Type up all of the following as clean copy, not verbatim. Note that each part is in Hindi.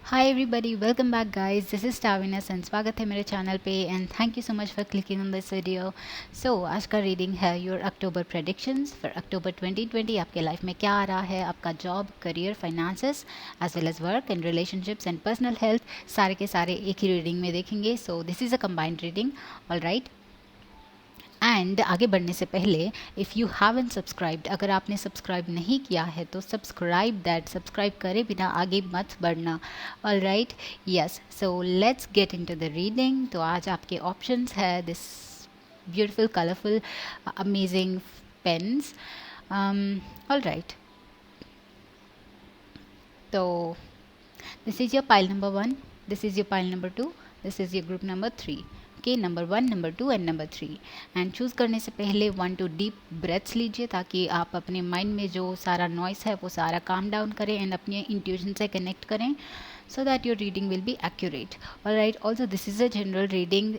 Hi everybody, welcome back guys. This is टाविनस एंड स्वागत है मेरे चैनल पे and thank you so much for clicking on this video. So आज का रीडिंग है your October predictions for October 2020। आपके लाइफ में क्या आ रहा है, आपका job, career, finances as well as work and relationships and personal health, सारे के सारे एक ही रीडिंग में देखेंगे। So this is a combined reading, all right. And आगे बढ़ने से पहले, इफ़ यू हैवन सब्सक्राइब्ड, अगर आपने सब्सक्राइब नहीं किया है तो सब्सक्राइब करे बिना आगे मत बढ़ना। All right, yes. So let's get into the reading. तो आज आपके ऑप्शंस है this beautiful colourful amazing pens. All right, तो this is your pile number 1, this is your pile number 2, this is your group number 3 के, number 1, number 2 and number 3। And choose करने से पहले 1-2 डीप ब्रेथ्स लीजिए ताकि आप अपने माइंड में जो सारा नॉइस है वो सारा काम डाउन करें एंड अपने इंट्यूशन से कनेक्ट करें, so that your reading will be accurate. Alright, also this is a general reading.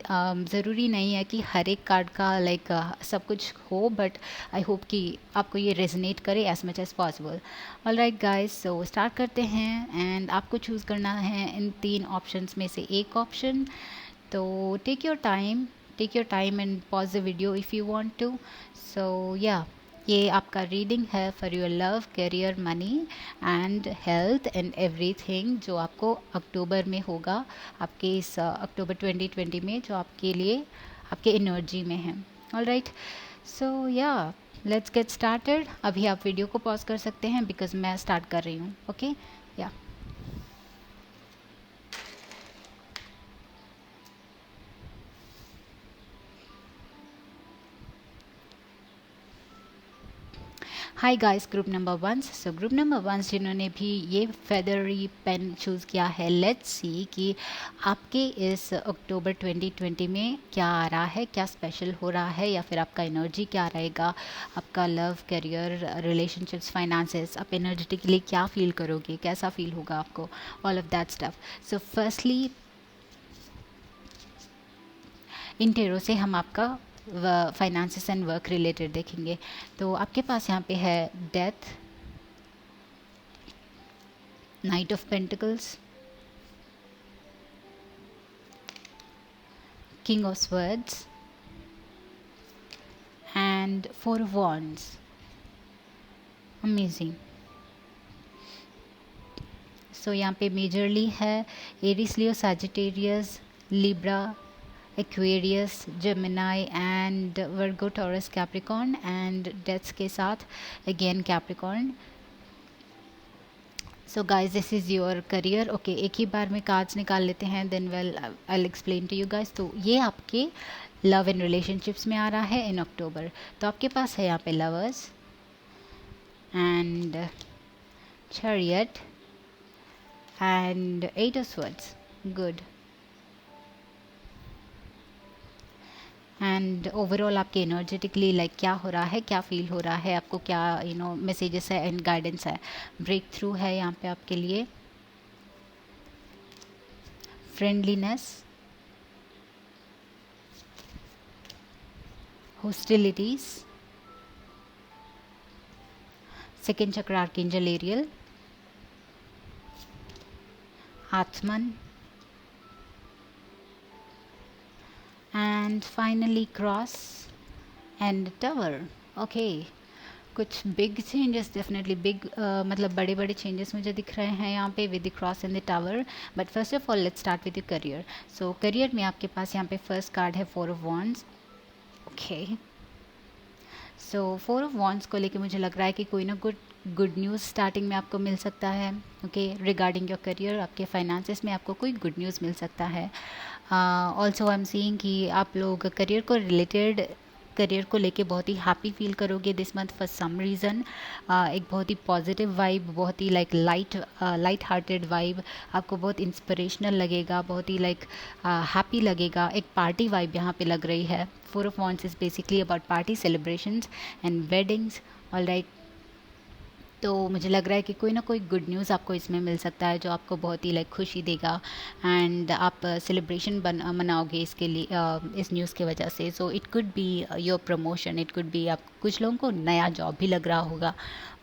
ज़रूरी नहीं है कि हर एक कार्ड का सब कुछ हो, बट आई होप कि आपको ये रेजनेट करे as much as possible. Alright guys, so start करते हैं एंड आपको चूज़ करना है इन 3 ऑप्शंस में से एक ऑप्शन। तो take your time and pause the video if you want to. So yeah, ये आपका रीडिंग है for your love, career, money and health and everything, जो आपको अक्टूबर में होगा, आपके इस अक्टूबर 2020 में, जो आपके लिए आपके एनर्जी में है। ऑल राइट, सो या, लेट्स गेट स्टार्टेड। अभी आप वीडियो को पॉज कर सकते हैं बिकॉज मैं स्टार्ट कर रही हूँ। ओके, या। Hi guys, group number 1। सो ग्रुप नंबर 1 जिन्होंने भी ये फेदरी पेन चूज़ किया है, लेट्स सी कि आपके इस अक्टूबर 2020 में क्या आ रहा है, क्या स्पेशल हो रहा है, या फिर आपका एनर्जी क्या रहेगा, आपका लव, करियर, रिलेशनशिप्स, फाइनेंसेस, आप एनर्जेटिकली क्या फील करोगे, कैसा फील होगा आपको, all of that stuff. So firstly in tarot से हम आपका फाइनेंसेस एंड वर्क रिलेटेड देखेंगे। तो आपके पास यहाँ पे है death, knight of pentacles, king of swords and 4 of wands. Amazing. So यहाँ पे मेजरली है Aries, Leo, Sagittarius, Libra, Aquarius, Gemini and Virgo, Taurus, Capricorn and deaths के साथ again Capricorn. So guys, this is your career. Okay, एक ही बार में कार्ड्स निकाल लेते हैं, then well I will explain to you guys. तो ये आपके लव एंड रिलेशनशिप्स में आ रहा है इन अक्टूबर। तो आपके पास है यहाँ पे lovers and chariot and 8 of swords. Good. And overall आपके एनर्जेटिकली क्या हो रहा है, क्या फील हो रहा है आपको, क्या मैसेजेस है एंड गाइडेंस है। ब्रेक थ्रू है यहाँ पे आपके लिए, फ्रेंडलीनेस, हॉस्टिलिटीज, सेकेंड चक्र archangel aerial, Atman and finally cross and tower. Okay, कुछ बिग चेंजेस, डेफिनेटली बिग, मतलब बड़े बड़े चेंजेस मुझे दिख रहे हैं यहाँ पे with the cross and the tower. But first of all let's start with the career. So career में आपके पास यहाँ पे फर्स्ट कार्ड है 4 of wands. Okay, so 4 of wands को लेके मुझे लग रहा है कि कोई ना गुड न्यूज़ स्टार्टिंग में आपको मिल सकता है। ओके, रिगार्डिंग योर करियर, आपके फाइनेंसेस में आपको कोई गुड न्यूज़ मिल सकता है। ऑल्सो आई एम सीइंग कि आप लोग करियर को लेके बहुत ही हैप्पी फील करोगे this month for some reason. एक बहुत ही पॉजिटिव वाइब, बहुत ही लाइट हार्टेड वाइब, आपको बहुत इंस्पिरेशनल लगेगा, बहुत ही हैप्पी लगेगा। एक पार्टी वाइब यहाँ पे लग रही है। 4 of wands is basically about party, celebrations and weddings. All right, तो मुझे लग रहा है कि कोई ना कोई गुड न्यूज़ आपको इसमें मिल सकता है जो आपको बहुत ही लाइक खुशी देगा, एंड आप सेलिब्रेशन मनाओगे इसके लिए, इस न्यूज़ की वजह से। So it could be your promotion, it could B, आप कुछ लोगों को नया जॉब भी लग रहा होगा,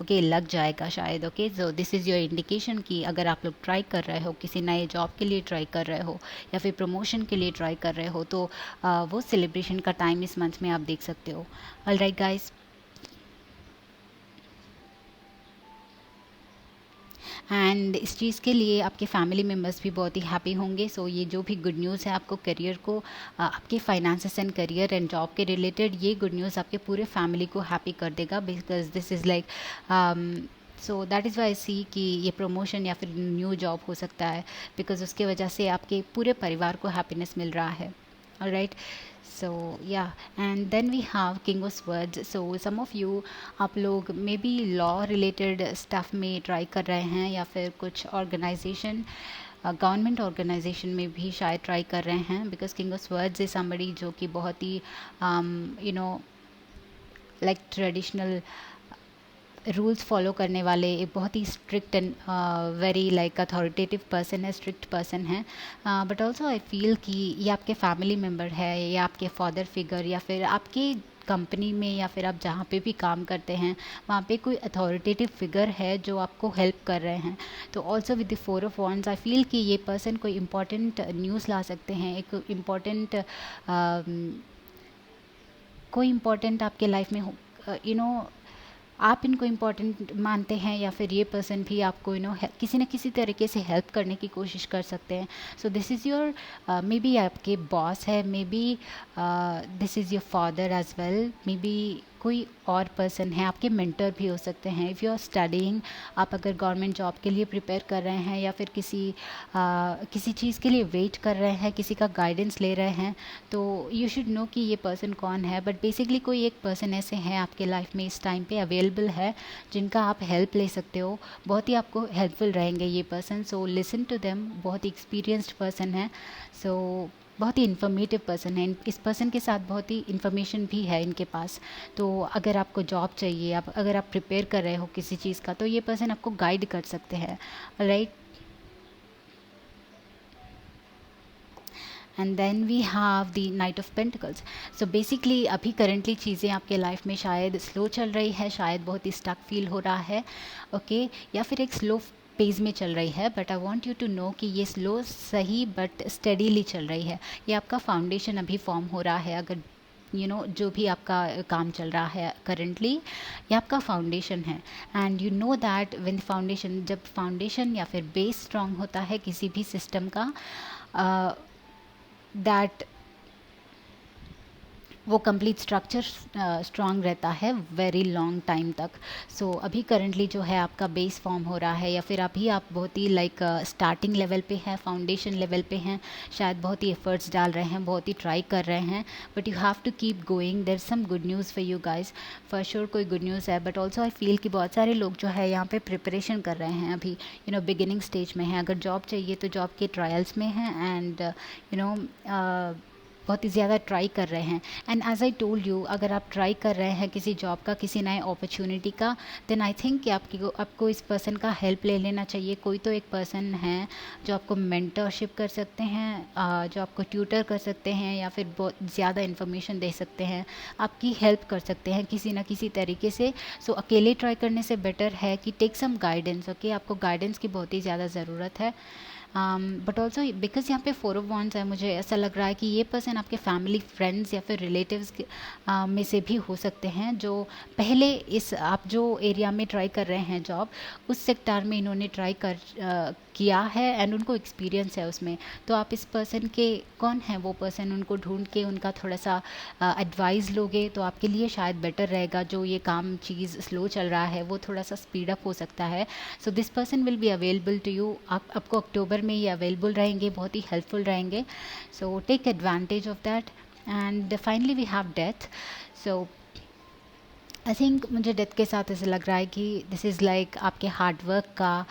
ओके लग जाएगा शायद। Okay so this is your indication कि अगर आप लोग ट्राई कर रहे हो, किसी नए जॉब के लिए ट्राई कर रहे हो या फिर प्रमोशन के लिए ट्राई कर रहे हो, तो वो सेलिब्रेशन का टाइम इस मंथ में आप देख सकते हो। ऑलराइट गाइस, एंड इस चीज़ के लिए आपके फैमिली मेम्बर्स भी बहुत ही हैप्पी होंगे। सो ये जो भी गुड न्यूज़ है आपको करियर को, आपके finances and career and job के रिलेटेड, ये गुड न्यूज़ आपके पूरे फैमिली को हैप्पी कर देगा, because this is like so that is why see कि ये प्रमोशन या फिर न्यू जॉब हो सकता है, बिकॉज उसके वजह से आपके पूरे परिवार को हैप्पीनेस मिल रहा है। Alright, so yeah, and then we have king of swords. So some of you, आप लोग may be law related stuff में ट्राई कर रहे हैं या फिर कुछ ऑर्गेनाइजेशन, गवर्नमेंट ऑर्गेनाइजेशन में भी शायद ट्राई कर रहे हैं, because king of swords is somebody जो कि बहुत ही you know like traditional rules follow करने वाले एक बहुत ही strict and very like authoritative person है, स्ट्रिक्ट पर्सन है। बट ऑल्सो आई फील कि ये आपके फैमिली मेम्बर है या आपके फादर फिगर या फिर आपके कंपनी में या फिर आप जहाँ पे भी काम करते हैं वहाँ पे कोई अथॉरिटेटिव फिगर है जो आपको हेल्प कर रहे हैं। तो also with the 4 of wands I feel कि ये पर्सन कोई इम्पॉर्टेंट न्यूज़ ला सकते हैं, एक इम्पॉर्टेंट कोई इम्पॉर्टेंट आपके लाइफ में यू नो आप इनको इम्पॉर्टेंट मानते हैं या फिर ये पर्सन भी आपको किसी न किसी तरीके से हेल्प करने की कोशिश कर सकते हैं। So this is your maybe आपके बॉस है, maybe this is your father as well, maybe कोई और पर्सन है, आपके मेंटर भी हो सकते हैं। इफ़ यू आर स्टडीइंग, आप अगर गवर्नमेंट जॉब के लिए प्रिपेयर कर रहे हैं या फिर किसी चीज़ के लिए वेट कर रहे हैं, किसी का गाइडेंस ले रहे हैं, तो यू शुड नो कि ये पर्सन कौन है। बट बेसिकली कोई एक पर्सन ऐसे हैं आपके लाइफ में इस टाइम पे अवेलेबल है जिनका आप हेल्प ले सकते हो, बहुत ही आपको हेल्पफुल रहेंगे ये person. So listen to them, बहुत ही एक्सपीरियंस्ड पर्सन है, सो बहुत ही इन्फॉर्मेटिव पर्सन है। इस पर्सन के साथ बहुत ही इन्फॉर्मेशन भी है इनके पास। तो अगर आपको जॉब चाहिए, अगर आप प्रिपेयर कर रहे हो किसी चीज़ का, तो ये पर्सन आपको गाइड कर सकते हैं। Right, and then we have the knight of pentacles. So basically अभी करंटली चीज़ें आपके लाइफ में शायद स्लो चल रही है, शायद बहुत ही स्टक फील हो रहा है, ओके या फिर एक स्लो पेज में चल रही है। But I want you to know कि ये स्लो सही बट स्टडीली चल रही है। ये आपका फाउंडेशन अभी फॉर्म हो रहा है। अगर जो भी आपका काम चल रहा है करंटली, ये आपका फाउंडेशन है। And you know that when foundation, जब फाउंडेशन या फिर बेस स्ट्रांग होता है किसी भी सिस्टम का, दैट वो कंप्लीट स्ट्रक्चर स्ट्रांग रहता है वेरी लॉन्ग टाइम तक। सो अभी करंटली जो है आपका बेस फॉर्म हो रहा है, या फिर अभी आप बहुत ही लाइक स्टार्टिंग लेवल पे हैं, फाउंडेशन लेवल पे हैं, शायद बहुत ही एफर्ट्स डाल रहे हैं, बहुत ही ट्राई कर रहे हैं, but you have to keep going. There some good news for you guys, for sure कोई गुड न्यूज़ है। बट ऑल्सो आई फील कि बहुत सारे लोग जो है यहाँ पे प्रिपरेशन कर रहे हैं, अभी बिगिनिंग स्टेज में हैं। अगर जॉब चाहिए तो जॉब के ट्रायल्स में हैं, एंड बहुत ही ज़्यादा ट्राई कर रहे हैं। And as I told you, अगर आप ट्राई कर रहे हैं किसी जॉब का, किसी नए अपॉर्चुनिटी का, देन आई थिंक कि आपको इस पर्सन का हेल्प ले लेना चाहिए। कोई तो एक पर्सन है जो आपको मेंटरशिप कर सकते हैं, जो आपको ट्यूटर कर सकते हैं, या फिर बहुत ज़्यादा इन्फॉर्मेशन दे सकते हैं, आपकी हेल्प कर सकते हैं किसी ना किसी तरीके से। सो अकेले ट्राई करने से बेटर है कि टेक सम गाइडेंस। ओके, आपको गाइडेंस की बहुत ही ज़्यादा ज़रूरत है। बट ऑल्सो बिकॉज यहाँ पे 4 ऑफ wands है, मुझे ऐसा लग रहा है कि ये पर्सन आपके फैमिली, फ्रेंड्स या फिर रिलेटिव्स में से भी हो सकते हैं, जो पहले आप जो एरिया में ट्राई कर रहे हैं जॉब, उस सेक्टर में इन्होंने ट्राई किया है एंड उनको एक्सपीरियंस है उसमें। तो आप इस पर्सन के कौन है वो पर्सन, उनको ढूंढ के उनका थोड़ा सा एडवाइस लोगे तो आपके लिए शायद बेटर रहेगा। जो ये काम चीज़ स्लो चल रहा है वो थोड़ा सा स्पीड अप हो सकता है। So this person will be available to you. आपको अक्टूबर में ये अवेलेबल रहेंगे, बहुत ही हेल्पफुल रहेंगे। So take advantage of that. And finally we have death. So I think मुझे डेथ के साथ ऐसा लग रहा है कि दिस इज़ लाइक आपके हार्डवर्क का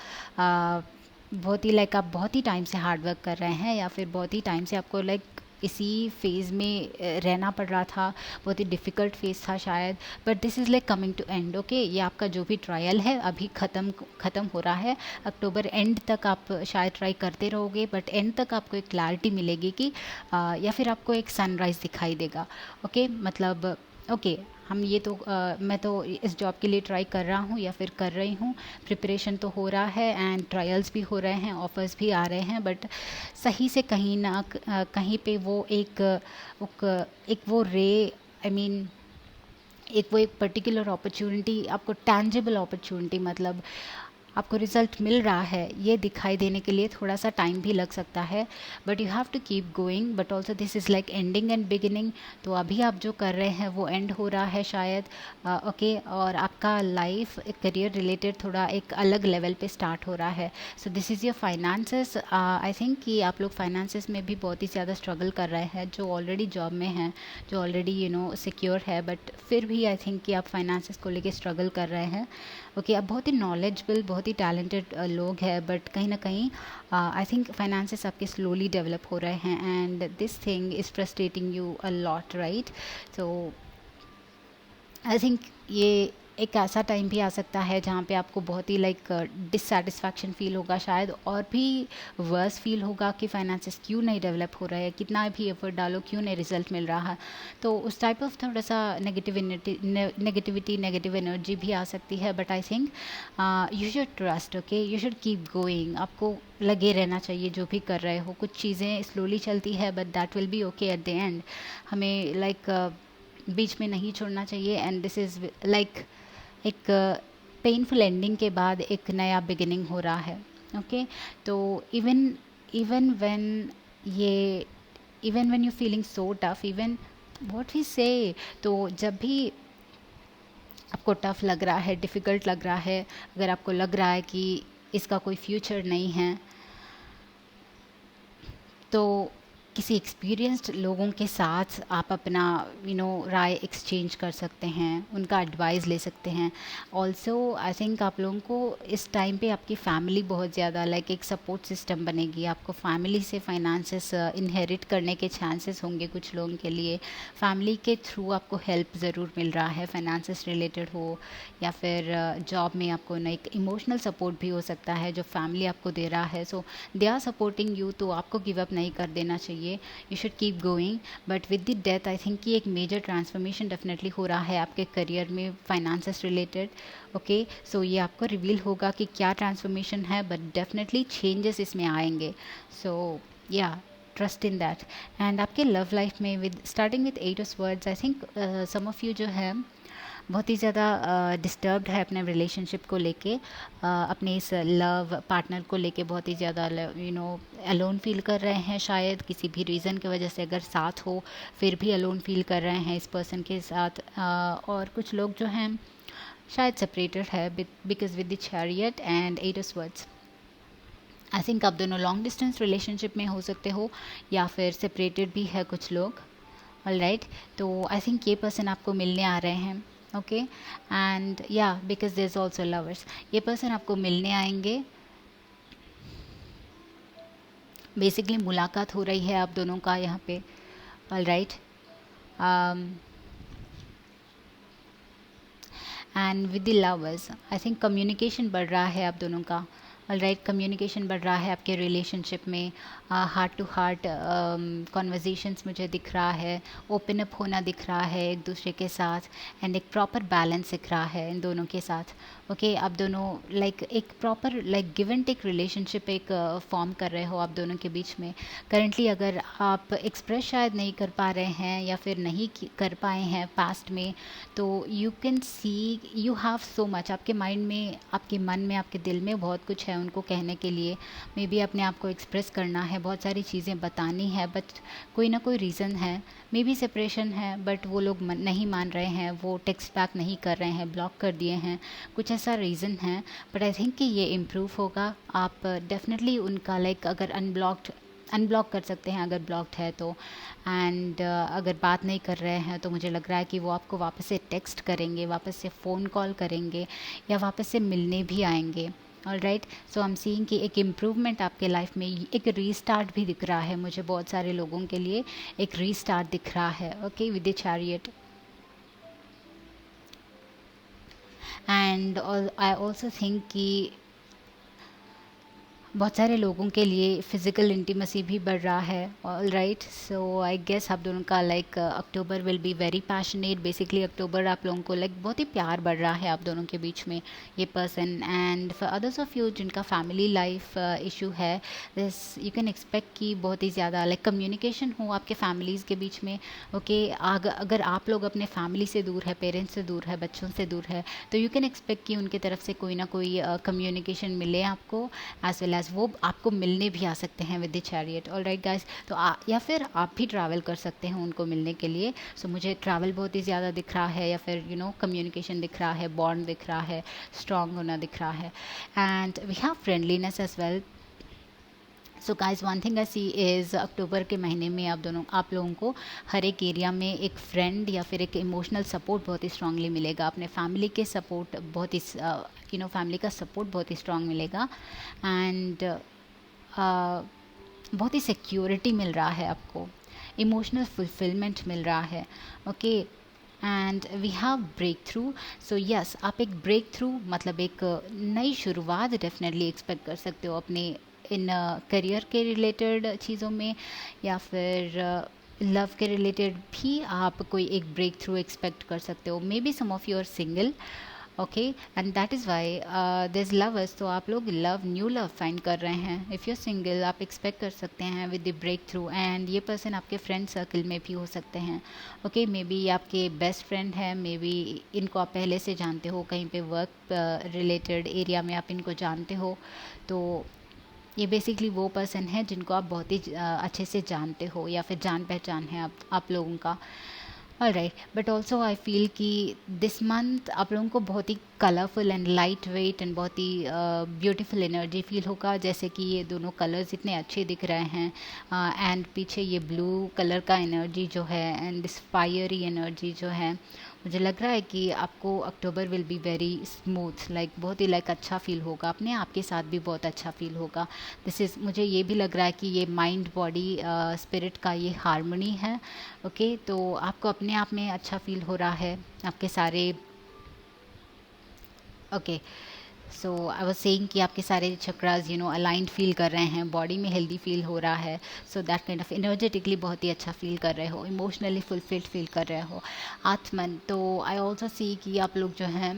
बहुत ही लाइक आप बहुत ही टाइम से हार्डवर्क कर रहे हैं, या फिर बहुत ही टाइम से आपको लाइक इसी फेज़ में रहना पड़ रहा था, बहुत ही डिफ़िकल्ट फेज़ था शायद, but this is like coming to end. Okay, ये आपका जो भी ट्रायल है अभी ख़त्म हो रहा है। अक्टूबर एंड तक आप शायद ट्राई करते रहोगे, बट एंड तक आपको एक क्लैरिटी मिलेगी कि या फिर आपको एक सनराइज़ दिखाई देगा। ओके, मतलब ओके, हम ये तो मैं तो इस जॉब के लिए ट्राई कर रहा हूँ या फिर कर रही हूँ, प्रिपरेशन तो हो रहा है एंड ट्रायल्स भी हो रहे हैं, ऑफ़र्स भी आ रहे हैं, बट सही से कहीं ना कहीं पे वो एक वो रे, आई मीन एक वो एक पर्टिकुलर अपॉर्चुनिटी, आपको टैंजिबल अपॉर्चुनिटी, मतलब आपको रिजल्ट मिल रहा है, ये दिखाई देने के लिए थोड़ा सा टाइम भी लग सकता है, but you have to keep going. But also this is like ending and beginning. तो अभी आप जो कर रहे हैं वो एंड हो रहा है शायद, ओके, और आपका लाइफ करियर रिलेटेड थोड़ा एक अलग लेवल पे स्टार्ट हो रहा है। So this is your finances. I think कि आप लोग फाइनेंसेस में भी बहुत ही ज़्यादा स्ट्रगल कर रहे हैं, जो ऑलरेडी जॉब में हैं, जो ऑलरेडी सिक्योर है, बट फिर भी आई थिंक कि आप फाइनेंसेस को लेके स्ट्रगल कर रहे हैं। ओके, आप बहुत ही नॉलेजबल, बहुत ही टैलेंटेड लोग हैं, बट कहीं ना कहीं आई थिंक फाइनेंसेस आपके स्लोली डेवलप हो रहे हैं and this thing is frustrating you a lot, right? So I think ये एक ऐसा टाइम भी आ सकता है जहाँ पे आपको बहुत ही लाइक डिससेटिस्फैक्शन फील होगा शायद, और भी वर्स फील होगा कि फाइनेंसेस क्यों नहीं डेवलप हो रहा है, कितना भी एफर्ट डालो क्यों नहीं रिजल्ट मिल रहा है। तो उस टाइप ऑफ थोड़ा सा नेगेटिविटी, नेगेटिव एनर्जी भी आ सकती है, but I think you should trust, okay, you should keep going. आपको लगे रहना चाहिए जो भी कर रहे हो। कुछ चीज़ें स्लोली चलती है but that will be okay at the end. हमें लाइक बीच में नहीं छोड़ना चाहिए एंड दिस इज़ लाइक एक पेनफुल एंडिंग के बाद एक नया बिगिनिंग हो रहा है। ओके, तो इवन इवन व्हेन ये even when you feeling so tough, even what we say, तो जब भी आपको टफ लग रहा है, डिफ़िकल्ट लग रहा है, अगर आपको लग रहा है कि इसका कोई फ्यूचर नहीं है, तो किसी एक्सपीरियंस्ड लोगों के साथ आप अपना राय एक्सचेंज कर सकते हैं, उनका एडवाइस ले सकते हैं। ऑल्सो आई थिंक आप लोगों को इस टाइम पे आपकी फैमिली बहुत ज़्यादा लाइक एक सपोर्ट सिस्टम बनेगी। आपको फैमिली से फाइनेंसेस इनहेरिट करने के चांसेस होंगे कुछ लोगों के लिए। फैमिली के थ्रू आपको हेल्प ज़रूर मिल रहा है, फाइनेंसेस रिलेटेड हो या फिर जॉब में आपको ना एक इमोशनल सपोर्ट भी हो सकता है जो फैमिली आपको दे रहा है। सो दे आर सपोर्टिंग यू, तो आपको गिव अप नहीं कर देना चाहिए, you should keep going. But with the death I think कि एक मेजर ट्रांसफॉर्मेशन डेफिनेटली हो रहा है आपके करियर में फाइनेंसेस रिलेटेड। ओके, सो ये आपको रिवील होगा कि क्या ट्रांसफॉर्मेशन है, बट डेफिनेटली चेंजेस इसमें आएंगे। So yeah trust in that. And आपके लव लाइफ में with starting with 8 of swords, I think some of you जो है बहुत ही ज़्यादा डिस्टर्ब्ड है अपने रिलेशनशिप को लेके, अपने इस लव पार्टनर को लेके बहुत ही ज़्यादा अलोन फील कर रहे हैं शायद, किसी भी रीज़न की वजह से। अगर साथ हो फिर भी अलोन फील कर रहे हैं इस पर्सन के साथ। और कुछ लोग जो हैं शायद सेपरेटेड है because with the chariot and 8 of swords. I think आप दोनों लॉन्ग डिस्टेंस रिलेशनशिप में हो सकते हो या फिर सेपरेटेड भी है कुछ लोग। ऑलराइट, तो आई थिंक ये पर्सन आपको मिलने आ रहे हैं। Okay, and yeah because there is also lovers, ये पर्सन आपको मिलने आएंगे। बेसिकली मुलाकात हो रही है आप दोनों का यहाँ पे। Alright, and with the lovers I think communication बढ़ रहा है आप दोनों का। ऑलराइट, कम्युनिकेशन बढ़ रहा है आपके रिलेशनशिप में। हार्ट टू हार्ट कॉन्वर्जेशंस मुझे दिख रहा है, ओपन अप होना दिख रहा है एक दूसरे के साथ, एंड एक प्रॉपर बैलेंस दिख रहा है इन दोनों के साथ। ओके, आप दोनों लाइक एक proper like give and take relationship एक फॉर्म कर रहे हो आप दोनों के बीच में। करंटली अगर आप एक्सप्रेस शायद नहीं कर पा रहे हैं या फिर नहीं कर पाए हैं पास्ट में, तो you can see you have so much आपके माइंड में, आपके मन में, आपके दिल में बहुत कुछ है उनको कहने के लिए। मे बी अपने आप को एक्सप्रेस करना है, बहुत सारी चीज़ें बतानी है, बट कोई ना कोई रीज़न है। मे बी सेपरेशन है बट वो लोग नहीं मान रहे हैं, वो टेक्स्ट बैक नहीं कर रहे हैं, ब्लॉक कर दिए हैं, कुछ ऐसा रीज़न है। बट आई थिंक कि ये इम्प्रूव होगा। आप डेफिनेटली उनका लाइक अगर अनब्लॉक कर सकते हैं अगर ब्लॉक्ड है तो, एंड अगर बात नहीं कर रहे हैं तो मुझे लग रहा है कि वो आपको वापस से टेक्स्ट करेंगे, वापस से फ़ोन कॉल करेंगे या वापस से मिलने भी आएंगे। All right. So I am seeing कि एक इम्प्रूवमेंट आपके लाइफ में, एक रीस्टार्ट भी दिख रहा है मुझे, बहुत सारे लोगों के लिए एक रीस्टार्ट दिख रहा है। Okay, with the chariot. And I also think कि बहुत सारे लोगों के लिए फिज़िकल इंटीमेसी भी बढ़ रहा है। All right, so I guess आप दोनों का like October will be very passionate. Basically October आप लोगों को लाइक बहुत ही प्यार बढ़ रहा है आप दोनों के बीच में, ये person. And for others of you जिनका फैमिली लाइफ इशू है, दिस यू कैन एक्सपेक्ट कि बहुत ही ज़्यादा लाइक कम्युनिकेशन हो आपके फैमिलीज़ के बीच में। ओके, अगर आप लोग अपने फैमिली से दूर है, पेरेंट्स से दूर है, बच्चों से दूर है, तो यू कैन एक्सपेक्ट कि उनकी तरफ से कोई ना कोई कम्युनिकेशन मिले आपको, एज वेल वो आपको मिलने भी आ सकते हैं with the chariot. All right guys, तो या फिर आप भी ट्रैवल कर सकते हैं उनको मिलने के लिए। सो मुझे ट्रैवल बहुत ही ज़्यादा दिख रहा है, या फिर कम्युनिकेशन दिख रहा है, बॉन्ड दिख रहा है, स्ट्रॉन्ग होना दिख रहा है। And we have friendliness as well. So guys, one thing I see is October के महीने में आप लोगों को हर एक एरिया में एक फ्रेंड या फिर एक इमोशनल सपोर्ट बहुत ही स्ट्रांगली मिलेगा। अपने फैमिली के सपोर्ट बहुत ही फैमिली का सपोर्ट बहुत ही स्ट्रांग मिलेगा। एंड बहुत ही सिक्योरिटी मिल रहा है आपको, इमोशनल फुलफिलमेंट मिल रहा है। Okay, and we have breakthrough. So yes, आप एक ब्रेक थ्रू मतलब एक नई शुरुआत डेफिनेटली एक्सपेक्ट कर सकते हो अपने इन करियर के रिलेटेड चीज़ों में, या फिर लव के रिलेटेड भी आप कोई एक ब्रेक थ्रू एक्सपेक्ट कर सकते हो। Maybe some of you are single, okay, and that is why there is lovers. तो आप लोग न्यू लव फाइंड कर रहे हैं। इफ़ यू सिंगल, आप एक्सपेक्ट कर सकते हैं with the breakthrough. And ये पर्सन आपके फ्रेंड सर्कल में भी हो सकते हैं। ओके, मे बी आपके बेस्ट फ्रेंड है, मे बी इनको आप पहले से जानते हो, कहीं पे वर्क रिलेटेड एरिया में आप इनको जानते हो। तो ये बेसिकली वो पर्सन है जिनको आप बहुत ही अच्छे से जानते हो, या फिर जान पहचान है आप लोगों का। All right, but also I feel कि दिस मंथ आप लोगों को बहुत ही colourful and light weight and बहुत ही ब्यूटीफुल एनर्जी फील होगा। जैसे कि ये दोनों कलर्स इतने अच्छे दिख रहे हैं, एंड पीछे ये ब्लू कलर का एनर्जी जो है, एंड दिस फायरी एनर्जी जो है, मुझे लग रहा है कि आपको October will be very smooth, like बहुत ही लाइक अच्छा फील होगा, अपने आप के साथ भी बहुत अच्छा फील होगा। दिस इज़, मुझे ये भी लग रहा है कि ये माइंड बॉडी स्पिरिट का ये हार्मनी है। ओके, तो आपको अपने आप में अच्छा फील हो रहा है, आपके सारे okay. So I was saying कि आपके सारे चक्रास अलाइंड फील कर रहे हैं, बॉडी में हेल्दी फील हो रहा है। So that kind of energetically बहुत ही अच्छा फील कर रहे हो, इमोशनली फुलफिल्ड फील कर रहे हो, आत्मन। तो आई ऑल्सो सी कि आप लोग जो हैं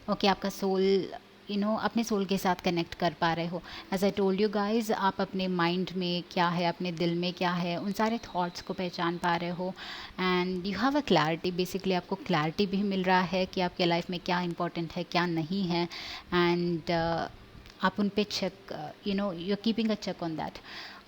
ओके, आपका सोल अपने सोल के साथ कनेक्ट कर पा रहे हो। As I told you guys, आप अपने माइंड में क्या है, अपने दिल में क्या है, उन सारे थॉट्स को पहचान पा रहे हो। And you have a clarity, basically आपको क्लैरिटी भी मिल रहा है कि आपके लाइफ में क्या इंपॉर्टेंट है, क्या नहीं है। एंड आप उन पे check you are keeping a check on that.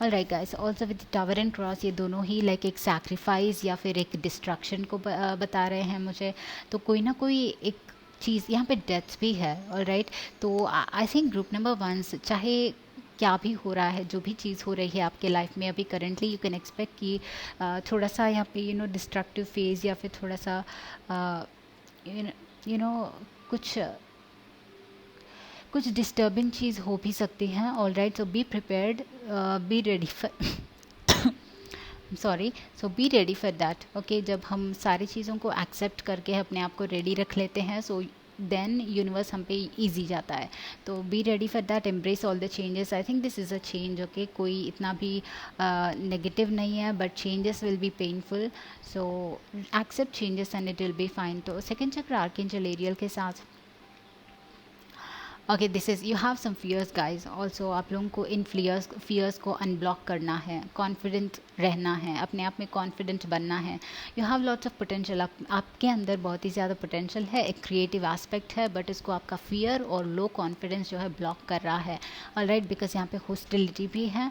All right guys, also with tower and cross, ये दोनों ही लाइक एक सैक्रिफाइस या फिर एक डिस्ट्रक्शन को बता रहे हैं मुझे। तो कोई ना कोई एक चीज़ यहाँ पे डेथ भी है। ऑल राइट, तो आई थिंक ग्रुप नंबर 1, चाहे क्या भी हो रहा है, जो भी चीज़ हो रही है आपके लाइफ में अभी करेंटली, यू कैन एक्सपेक्ट कि थोड़ा सा यहाँ पे डिस्ट्रक्टिव फेज, या फिर थोड़ा सा यू नो कुछ डिस्टर्बिंग चीज़ हो भी सकती हैं। All right, so be prepared, B ready for sorry, so B ready for that. Okay, जब हम सारी चीज़ों को एक्सेप्ट करके अपने आप को रेडी रख लेते हैं, सो देन यूनिवर्स हम पे ईजी जाता है। तो be ready for that, embrace all the changes. I think this is a change. Okay, कोई इतना भी नेगेटिव नहीं है, but changes will be painful. So accept changes and it will be fine. तो सेकेंड चक्र आर्कएंजल एरियल के साथ, okay, this is, you have some fears guys also. आप लोगों को इन फियर्स को अनब्लॉक करना है, कॉन्फिडेंट रहना है, अपने आप में कॉन्फिडेंट बनना है। You have lots of potential, आपके अंदर बहुत ही ज़्यादा पोटेंशियल है, एक क्रिएटिव एस्पेक्ट है, बट इसको आपका फियर और लो कॉन्फिडेंस जो है ब्लॉक कर रहा है। ऑलराइट, बिकॉज यहाँ पे हॉस्टिलिटी भी है।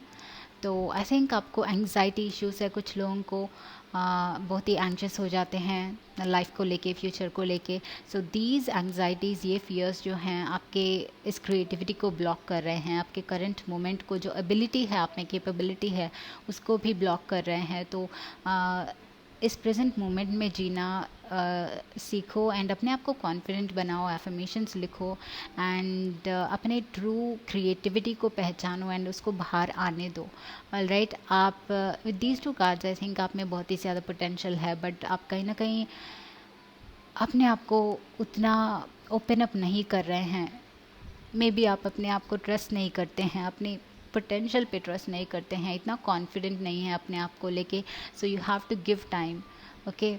तो आई थिंक आपको एंग्जाइटी इश्यूज़ है, कुछ लोगों को बहुत ही एंग्शियस हो जाते हैं लाइफ को लेके, फ्यूचर को लेके। सो दीज एंग्जाइटीज़, ये फियर्स जो हैं आपके इस क्रिएटिविटी को ब्लॉक कर रहे हैं, आपके करंट मोमेंट को, जो एबिलिटी है आप में, कैपेबिलिटी है, उसको भी ब्लॉक कर रहे हैं। तो इस प्रेजेंट मोमेंट में जीना सीखो एंड अपने आप को कॉन्फिडेंट बनाओ, एफर्मेशंस लिखो एंड अपने ट्रू क्रिएटिविटी को पहचानो एंड उसको बाहर आने दो। ऑलराइट, आप with these two cards I think आप में बहुत ही ज़्यादा पोटेंशियल है, बट आप कहीं ना कहीं अपने आप को उतना ओपन अप नहीं कर रहे हैं। मे बी आप अपने आप को ट्रस्ट नहीं करते हैं, अपने पोटेंशियल पे ट्रस्ट नहीं करते हैं, इतना कॉन्फिडेंट नहीं है अपने आप को लेके। So you have to give time. Okay,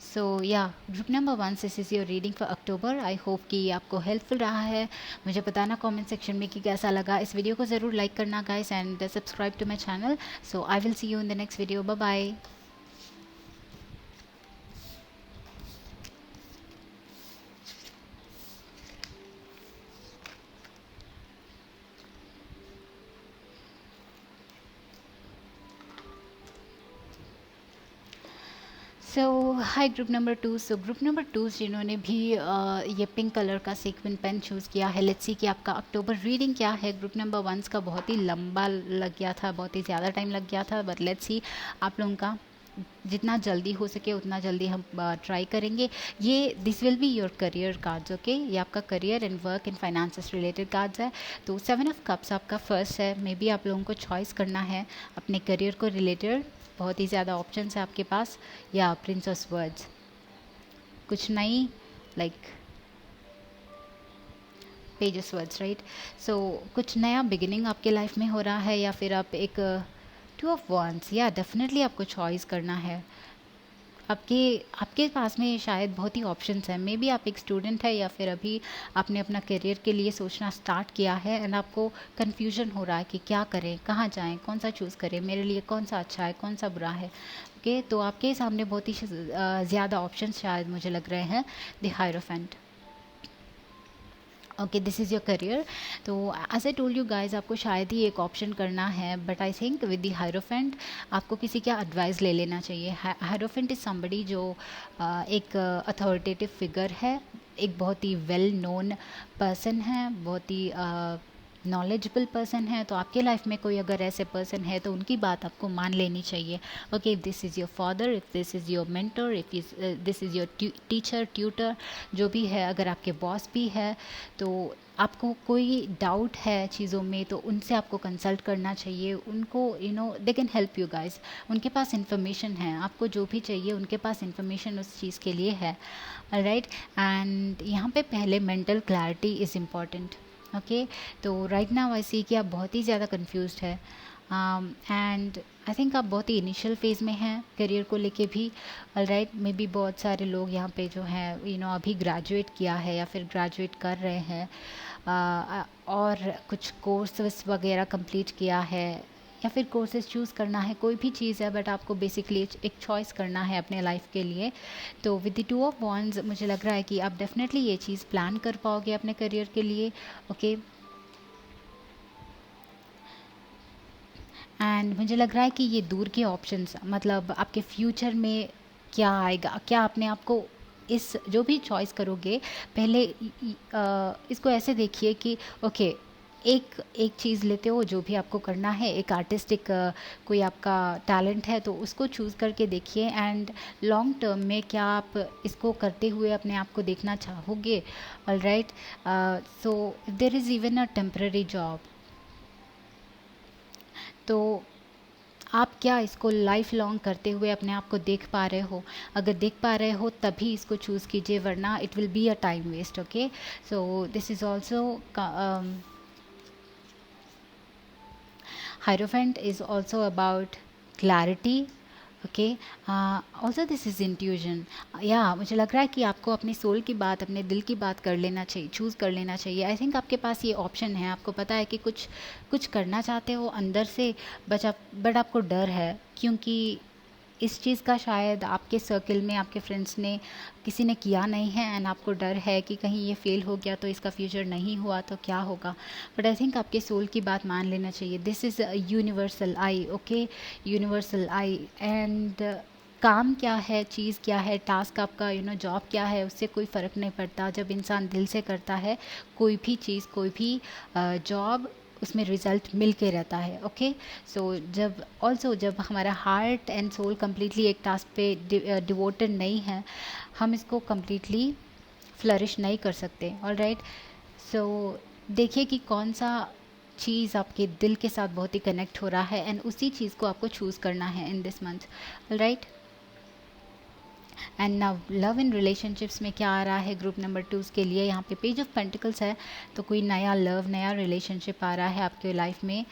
so yeah group number 1 this is your reading for October. I hope कि आपको हेल्पफुल रहा है। मुझे बताना कमेंट सेक्शन में कि कैसा लगा। इस वीडियो को ज़रूर लाइक करना guys and subscribe to my channel. So I will see you in the next video. Bye bye. So hi group number 2। So group number 2 जिन्होंने भी ये पिंक कलर का सीक्वेंट पेन चूज़ किया है, लेट्स सी कि आपका अक्टूबर रीडिंग क्या है। ग्रुप नंबर 1 का बहुत ही लंबा लग गया था, बहुत ही ज़्यादा टाइम लग गया था, बट लेट्स सी आप लोगों का जितना जल्दी हो सके उतना जल्दी हम ट्राई करेंगे। ये this will be your career cards. Okay, ये आपका career and work and finances related cards है। तो 7 ऑफ कप्स आपका फर्स्ट है। मे बी आप लोगों को चॉइस करना है अपने करियर को रिलेटेड, बहुत ही ज़्यादा ऑप्शंस है आपके पास। या प्रिंस ऑफ वर्ड्स, कुछ नई like page of words, right. So कुछ नया बिगिनिंग आपके लाइफ में हो रहा है, या फिर आप एक 2 ऑफ वॉन्ड्स, या डेफिनेटली आपको चॉइस करना है। आपके आपके पास में शायद बहुत ही ऑप्शंस हैं। मे बी आप एक स्टूडेंट है, या फिर अभी आपने अपना करियर के लिए सोचना स्टार्ट किया है एंड आपको कन्फ्यूजन हो रहा है कि क्या करें, कहाँ जाएं, कौन सा चूज़ करें, मेरे लिए कौन सा अच्छा है, कौन सा बुरा है। ओके, तो आपके सामने बहुत ही ज़्यादा ऑप्शंस शायद मुझे लग रहे हैं। The hierophant. Okay, this is your career. तो as I told you guys, आपको शायद ही एक ऑप्शन करना है, but I think with the hierophant आपको किसी का एडवाइस ले लेना चाहिए। हायरोफेंट इज़ समबडी जो एक अथॉरिटेटिव फिगर है, एक बहुत ही वेल नोन पर्सन है, बहुत ही नॉलेजेबल पर्सन है। तो आपके लाइफ में कोई अगर ऐसे पर्सन है तो उनकी बात आपको मान लेनी चाहिए। Okay, if this is your father, if this is your mentor, if this is your teacher, tutor, जो भी है, अगर आपके बॉस भी है, तो आपको कोई डाउट है चीज़ों में तो उनसे आपको कंसल्ट करना चाहिए। उनको they can help you guys. उनके पास इंफॉर्मेशन है, आपको जो भी चाहिए उनके पास इंफॉर्मेशन उस चीज़ के लिए है। राइट, एंड यहाँ पे पहले mental clarity is important. Okay, तो राइट नाउ आई सी कि आप बहुत ही ज़्यादा कन्फ्यूज्ड है एंड आई थिंक आप बहुत ही इनिशियल फेज़ में हैं करियर को लेके भी। ऑलराइट, मे बी बहुत सारे लोग यहाँ पे जो हैं अभी ग्रेजुएट किया है या फिर ग्रेजुएट कर रहे हैं और कुछ कोर्सेस वगैरह कंप्लीट किया है, या फिर कोर्सेज चूज़ करना है, कोई भी चीज़ है, बट आपको बेसिकली एक चॉइस करना है अपने लाइफ के लिए। तो विद द 2 ऑफ वॉन्ड्स मुझे लग रहा है कि आप डेफिनेटली ये चीज़ प्लान कर पाओगे अपने करियर के लिए। ओके, एंड मुझे लग रहा है कि ये दूर के ऑप्शंस, मतलब आपके फ्यूचर में क्या आएगा, क्या अपने आप को इस जो भी चॉइस करोगे पहले इसको ऐसे देखिए कि ओके, एक एक चीज़ लेते हो जो भी आपको करना है, एक आर्टिस्टिक कोई आपका टैलेंट है तो उसको चूज़ करके देखिए एंड लॉन्ग टर्म में क्या आप इसको करते हुए अपने आप को देखना चाहोगे। All right, so if there is even a temporary job, तो आप क्या इसको लाइफ लॉन्ग करते हुए अपने आप को देख पा रहे हो? अगर देख पा रहे हो तभी इसको चूज़ कीजिए, वरना it will be a time waste. Okay, so this is also Hierophant is also about clarity. Okay, also this is intuition. या मुझे लग रहा है कि आपको अपने सोल की बात, अपने दिल की बात कर लेना चाहिए, चूज़ कर लेना चाहिए। आई थिंक आपके पास ये ऑप्शन है, आपको पता है कि कुछ कुछ करना चाहते हो अंदर से, बट आपको डर है क्योंकि इस चीज़ का शायद आपके सर्कल में, आपके फ्रेंड्स ने, किसी ने किया नहीं है एंड आपको डर है कि कहीं ये फेल हो गया तो इसका फ्यूचर नहीं हुआ तो क्या होगा। बट आई थिंक आपके सोल की बात मान लेना चाहिए। This is universal I. Okay, universal I and काम क्या है, चीज़ क्या है, टास्क आपका जॉब क्या है, उससे कोई फ़र्क नहीं पड़ता। जब इंसान दिल से करता है कोई भी चीज़, कोई भी जॉब, उसमें रिजल्ट मिल के रहता है। ओके, सो जब हमारा हार्ट एंड सोल कम्प्लीटली एक टास्क पे डिवोटेड नहीं है, हम इसको कम्प्लीटली फ्लरिश नहीं कर सकते। ऑलराइट, सो देखिए कि कौन सा चीज़ आपके दिल के साथ बहुत ही कनेक्ट हो रहा है एंड उसी चीज़ को आपको चूज़ करना है in this month. Alright, and now love in relationships में क्या आ रहा है ग्रुप नंबर 2 के लिए, यहाँ पे पेज ऑफ पेंटिकल्स है, तो कोई नया लव, नया रिलेशनशिप आ रहा है आपके लाइफ में।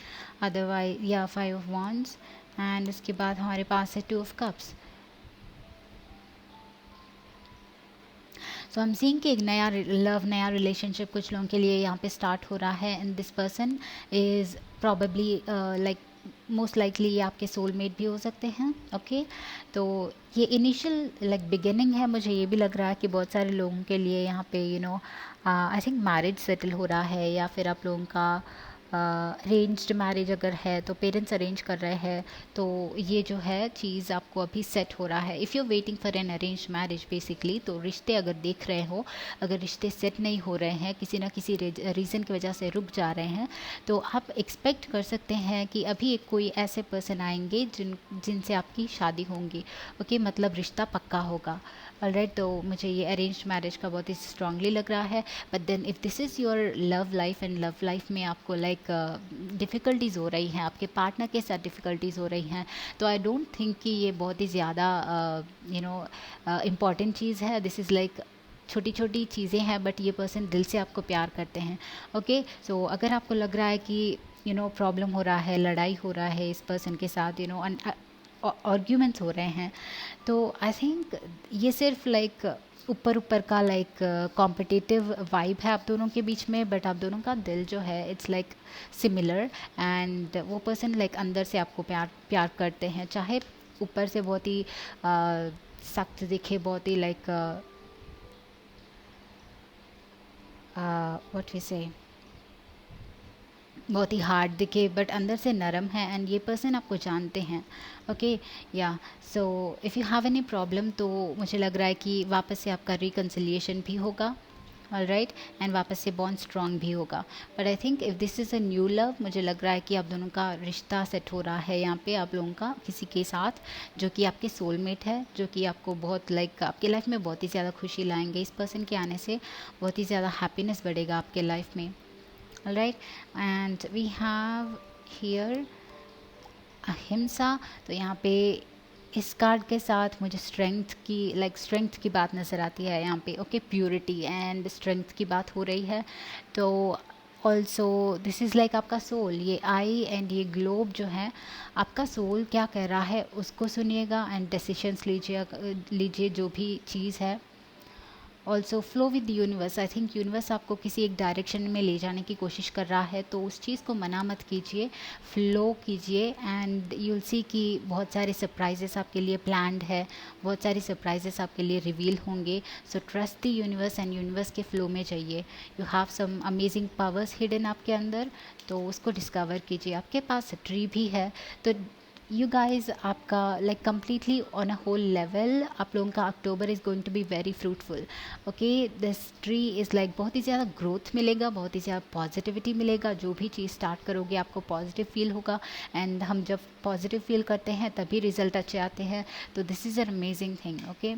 अदरवाइज या 5 ऑफ wands, एंड उसके बाद हमारे पास है 2 ऑफ कप्स। सो हम सीइंग कि एक नया लव, नया रिलेशनशिप कुछ लोगों के लिए यहाँ पे स्टार्ट हो रहा है and this person is probably like most likely ये आपके सोलमेट भी हो सकते हैं। ओके, तो ये इनिशियल लाइक बिगिनिंग है। मुझे ये भी लग रहा है कि बहुत सारे लोगों के लिए यहाँ पे आई थिंक मैरिज सेटल हो रहा है, या फिर आप लोगों का अरेंज्ड मैरिज अगर है तो पेरेंट्स अरेंज कर रहे हैं, तो ये जो है चीज़ आपको अभी सेट हो रहा है। If you waiting for an arrange marriage basically, तो रिश्ते अगर देख रहे हो, अगर रिश्ते सेट नहीं हो रहे हैं, किसी ना किसी रीज़न की वजह से रुक जा रहे हैं, तो आप एक्सपेक्ट कर सकते हैं कि अभी एक कोई ऐसे पर्सन आएंगे जिनसे आपकी शादी होंगी। ओके, मतलब रिश्ता पक्का होगा। ऑलराइट, तो मुझे ये अरेंज्ड मैरिज का बहुत ही स्ट्रांगली लग रहा है। But then if this is your love life and love life में आपको लाइक डिफ़िकल्टीज़ हो रही हैं, आपके पार्टनर के साथ डिफ़िकल्टीज़ हो रही हैं, तो आई डोंट थिंक कि ये बहुत ही ज़्यादा इम्पॉर्टेंट चीज़ है। दिस इज़ लाइक छोटी छोटी चीज़ें हैं, बट ये पर्सन दिल से आपको प्यार करते हैं। ओके, सो अगर आपको लग रहा है कि प्रॉब्लम हो रहा है, लड़ाई हो रहा है इस पर्सन के साथ, आर्ग्यूमेंट्स हो रहे हैं, तो आई थिंक ये सिर्फ लाइक ऊपर ऊपर का लाइक कॉम्पिटिटिव वाइब है आप दोनों के बीच में, बट आप दोनों का दिल जो है इट्स लाइक सिमिलर, एंड वो पर्सन लाइक अंदर से आपको प्यार करते हैं, चाहे ऊपर से बहुत ही सख्त दिखे, बहुत ही लाइक व्हाट वी से बहुत ही हार्ड दिखे, बट अंदर से नरम है, एंड ये पर्सन आपको जानते हैं। ओके, या so if you have any problem, तो मुझे लग रहा है कि वापस से आपका रिकन्सिलिएशन भी होगा। ऑलराइट, एंड वापस से बॉन्ड स्ट्रॉन्ग भी होगा। But I think if this is a new love, मुझे लग रहा है कि आप दोनों का रिश्ता सेट हो रहा है यहाँ पे आप लोगों का किसी के साथ, जो कि आपके सोलमेट है, जो कि आपको बहुत लाइक आपके लाइफ में बहुत ही ज़्यादा खुशी लाएंगे। इस पर्सन के आने से बहुत ही ज़्यादा हैप्पीनेस बढ़ेगा आपके लाइफ में। All right, and we have here ahimsa. तो यहाँ पे इस कार्ड के साथ मुझे स्ट्रेंथ की बात नज़र आती है यहाँ पे। ओके, प्योरिटी एंड स्ट्रेंथ की बात हो रही है। तो ऑल्सो दिस इज़ लाइक आपका सोल, ये आई एंड ये ग्लोब जो है, आपका सोल क्या कह रहा है उसको सुनिएगा एंड डिसीशंस लीजिए जो भी चीज़ है। Also flow with the universe, I think universe आपको किसी एक डायरेक्शन में ले जाने की कोशिश कर रहा है, तो उस चीज़ को मना मत कीजिए, फ्लो कीजिए, एंड यू विल सी कि बहुत सारे सरप्राइजेस आपके लिए प्लान्ड है, बहुत सारी सरप्राइजेस आपके लिए रिवील होंगे। So trust the universe and universe के फ्लो में जाइए। You have some amazing powers hidden आपके अंदर, तो उसको डिस्कवर कीजिए। आपके पास ट्री भी है, तो यू गाइज आपका like completely on a whole level आप लोगों का October is going to be very fruitful. Okay, this tree is like बहुत ही ज़्यादा ग्रोथ मिलेगा, बहुत ही ज़्यादा पॉजिटिविटी मिलेगा। जो भी चीज़ स्टार्ट करोगे आपको पॉजिटिव फील होगा, एंड हम जब पॉजिटिव फील करते हैं तभी रिजल्ट अच्छे आते हैं। तो this is a amazing thing. Okay,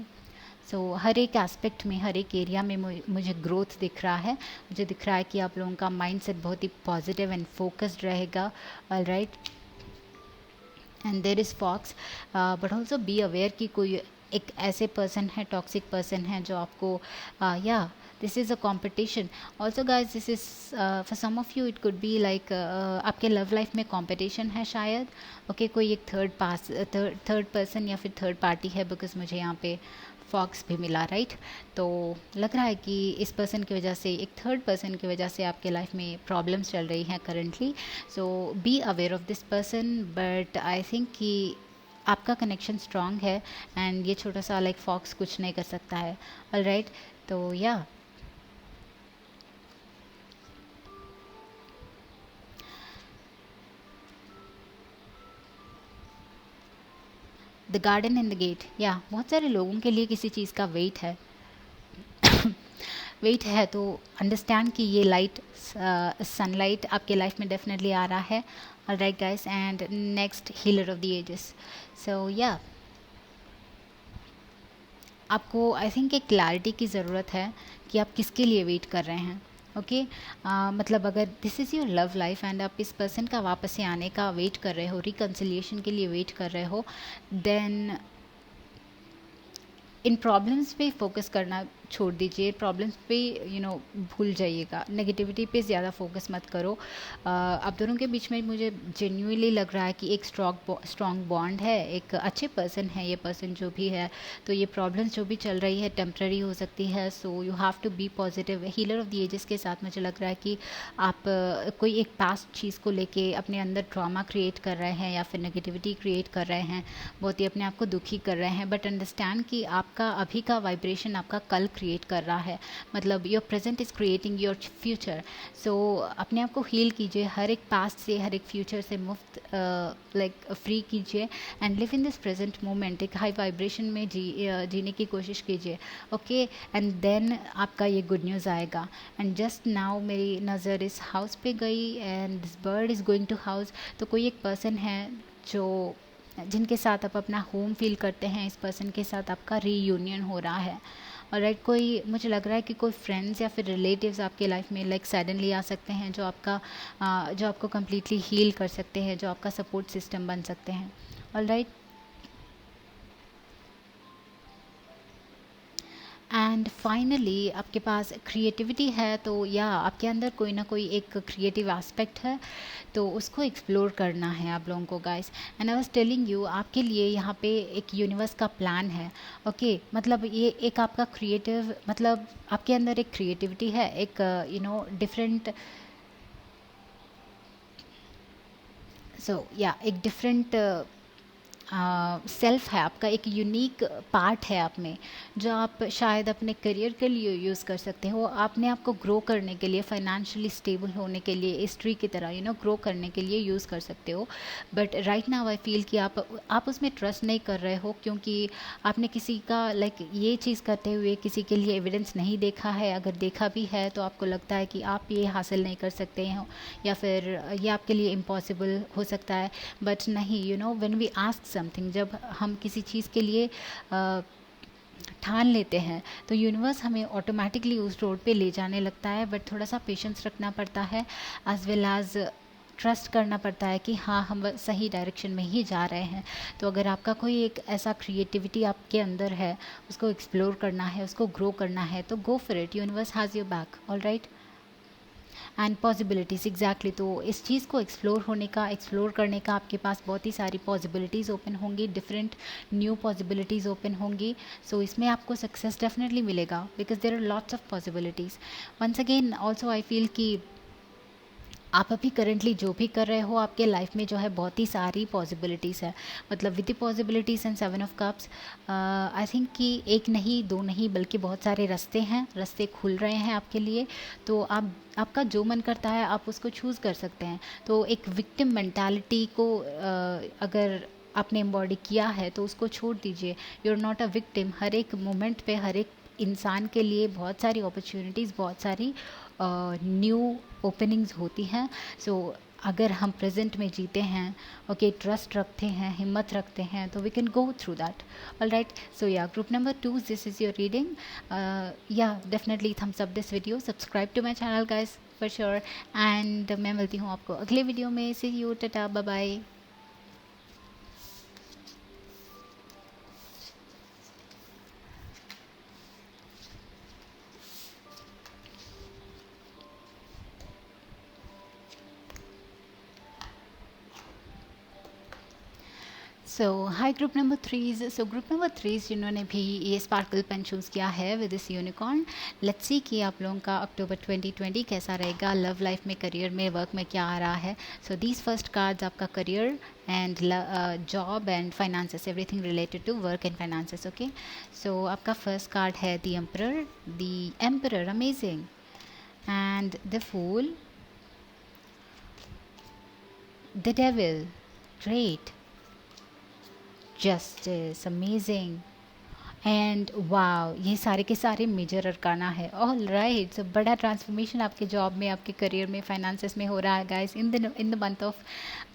so हर एक एस्पेक्ट में, हर एक एरिया में मुझे ग्रोथ दिख रहा है। मुझे दिख रहा है कि आप लोगों का माइंड सेट बहुत ही पॉजिटिव एंड फोकस्ड रहेगा। All right, and there is fox, but also be aware कि कोई एक ऐसे पर्सन है, टॉक्सिक पर्सन है जो आपको या this is a competition. Also guys this is for some of you it could be like आपके लव लाइफ में कॉम्पिटिशन है शायद। ओके, कोई एक थर्ड पर्सन या फिर थर्ड पार्टी है, बिकॉज मुझे यहाँ पे फॉक्स भी मिला, राइट। तो लग रहा है कि इस पर्सन की वजह से, एक थर्ड पर्सन की वजह से आपके लाइफ में प्रॉब्लम्स चल रही हैं currently. So be aware of this person, but I think कि आपका कनेक्शन स्ट्रांग है, एंड ये छोटा सा लाइक फॉक्स कुछ नहीं कर सकता है। ऑलराइट, तो या the garden in the gate, या बहुत सारे लोगों के लिए किसी चीज़ का वेट है। वेट है तो अंडरस्टैंड कि ये लाइट, सनलाइट आपके लाइफ में डेफिनेटली आ रहा है. Alright guys, and next healer of the ages. So yeah, आपको आई थिंक एक क्लैरिटी की ज़रूरत है कि आप किसके लिए वेट कर रहे हैं. ओके, मतलब अगर this is your love life and आप इस पर्सन का वापस से आने का वेट कर रहे हो, रिकन्सिलिएशन के लिए वेट कर रहे हो, देन इन प्रॉब्लम्स पे फोकस करना छोड़ दीजिए. प्रॉब्लम्स पे भूल जाइएगा. नेगेटिविटी पे ज़्यादा फोकस मत करो. आप दोनों के बीच में मुझे जेन्युइनली लग रहा है कि एक स्ट्रॉन्ग बॉन्ड है, एक अच्छे पर्सन है ये पर्सन जो भी है. तो ये प्रॉब्लम्स जो भी चल रही है टेम्प्रेरी हो सकती है. So you have to be positive. Healer of the ages के साथ मुझे लग रहा है कि आप कोई एक पास्ट चीज़ को लेके अपने अंदर ड्रामा क्रिएट कर रहे हैं या फिर नेगेटिविटी क्रिएट कर रहे हैं, बहुत ही अपने आप को दुखी कर रहे हैं. बट अंडरस्टैंड कि आपका अभी का वाइब्रेशन आपका कल क्रिएट कर रहा है. मतलब your present is creating your future. So अपने आप को हील कीजिए, हर एक पास्ट से, हर एक फ्यूचर से मुफ्त फ्री कीजिए and live in this present moment. एक हाई वाइब्रेशन में जीने की कोशिश कीजिए. ओके, एंड देन आपका ये गुड न्यूज़ आएगा. एंड जस्ट नाउ मेरी नज़र इस हाउस पे गई and this bird is going to house. तो कोई एक पर्सन है जो जिनके साथ आप अपना होम फील करते हैं. इस पर्सन के साथ आपका रीयूनियन हो रहा है. और कोई, मुझे लग रहा है कि कोई फ्रेंड्स या फिर रिलेटिव्स आपके लाइफ में सडनली आ सकते हैं, जो आपको कम्प्लीटली हील कर सकते हैं, जो आपका सपोर्ट सिस्टम बन सकते हैं. ऑलराइट, एंड फाइनली आपके पास क्रिएटिविटी है. तो या आपके अंदर कोई ना कोई एक क्रिएटिव एस्पेक्ट है, तो उसको एक्सप्लोर करना है आप लोगों को guys. And I was telling you, आपके लिए यहाँ पे एक यूनिवर्स का प्लान है. ओके, मतलब ये एक आपका क्रिएटिव, मतलब आपके अंदर एक क्रिएटिविटी है, एक डिफरेंट, सो या एक डिफरेंट सेल्फ है आपका, एक यूनिक पार्ट है आप में, जो आप शायद अपने करियर के लिए यूज़ कर सकते हो, अपने आप को ग्रो करने के लिए, फाइनेंशियली स्टेबल होने के लिए, इस ट्री की तरह ग्रो करने के लिए यूज़ कर सकते हो. But right now I feel कि आप उसमें ट्रस्ट नहीं कर रहे हो, क्योंकि आपने किसी का ये चीज़ करते हुए किसी के लिए एविडेंस नहीं देखा है. अगर देखा भी है तो आपको लगता है कि आप ये हासिल नहीं कर सकते हैं, या फिर ये आपके लिए इम्पॉसिबल हो सकता है. बट नहीं, व्हेन वी आस्क समथिंग, जब हम किसी चीज़ के लिए ठान लेते हैं, तो यूनिवर्स हमें ऑटोमेटिकली उस रोड पे ले जाने लगता है. बट थोड़ा सा पेशेंस रखना पड़ता है, एज वेल एज ट्रस्ट करना पड़ता है कि हाँ, हम सही डायरेक्शन में ही जा रहे हैं. तो अगर आपका कोई एक ऐसा क्रिएटिविटी आपके अंदर है, उसको एक्सप्लोर करना है, उसको ग्रो करना है, तो go for it. Universe has your back. All right, and possibilities exactly. तो इस चीज़ को एक्सप्लोर करने का आपके पास बहुत ही सारी पॉसिबिलिटीज़ ओपन होंगी, डिफरेंट न्यू पॉसिबिलिटीज़ ओपन होंगी. सो इसमें आपको सक्सेस डेफिनेटली मिलेगा, because there are lots of possibilities. Once again also I feel कि आप अभी करंटली जो भी कर रहे हो, आपके लाइफ में जो है बहुत ही सारी पॉसिबिलिटीज़ है. मतलब with the possibilities and 7 of cups, I think कि एक नहीं, दो नहीं, बल्कि बहुत सारे रास्ते खुल रहे हैं आपके लिए. तो आपका जो मन करता है आप उसको चूज़ कर सकते हैं. तो एक विक्टिम मेंटालिटी को अगर आपने एम्बॉडी किया है तो उसको छोड़ दीजिए. You are not a victim. हर एक मोमेंट पे हर एक इंसान के लिए बहुत सारी अपॉर्चुनिटीज़, बहुत सारी न्यू ओपनिंग्स होती हैं. सो अगर हम प्रेजेंट में जीते हैं, ओके, ट्रस्ट रखते हैं, हिम्मत रखते हैं, तो we can go through that. All right, so yeah group number 2, this is your reading. Yeah definitely thumbs up this video, subscribe to my channel guys for sure. And मैं मिलती हूँ आपको अगले वीडियो में. See you, tata, bye bye. So hi group number 3. So group number 3 जिन्होंने भी ये स्पार्कल पेन चूज़ किया है with this unicorn, let's see कि आप लोगों का अक्टूबर 2020 कैसा रहेगा. लव लाइफ में, करियर में, वर्क में क्या आ रहा है. सो दीज फर्स्ट कार्ड्स आपका career and job and finances, everything related to work and finances. Okay, so आपका फर्स्ट कार्ड है the emperor, amazing, and the fool, the devil, great, justice, amazing, and wow, ये सारे के सारे मेजर अरकाना है। ऑल राइट, सो बड़ा ट्रांसफॉर्मेशन आपके जॉब में, आपके करियर में, फाइनेंसेस में हो रहा है guys in the month of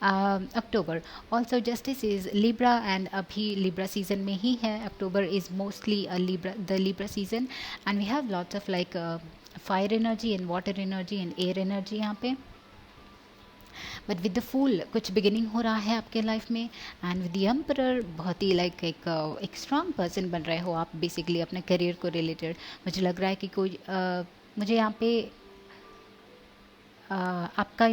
October. Also justice is Libra and अभी लिब्रा सीजन में ही है। October is mostly the Libra season and we have lots of like fire energy and water energy and air energy यहाँ पे। बट विद द फूल कुछ बिगिनिंग हो रहा है आपके लाइफ में, एंड विद द एम्परर बहुत ही लाइक एक स्ट्रांग पर्सन बन रहे हो आप बेसिकली अपने करियर को रिलेटेड। मुझे लग रहा है कि कोई मुझे यहाँ पे आपका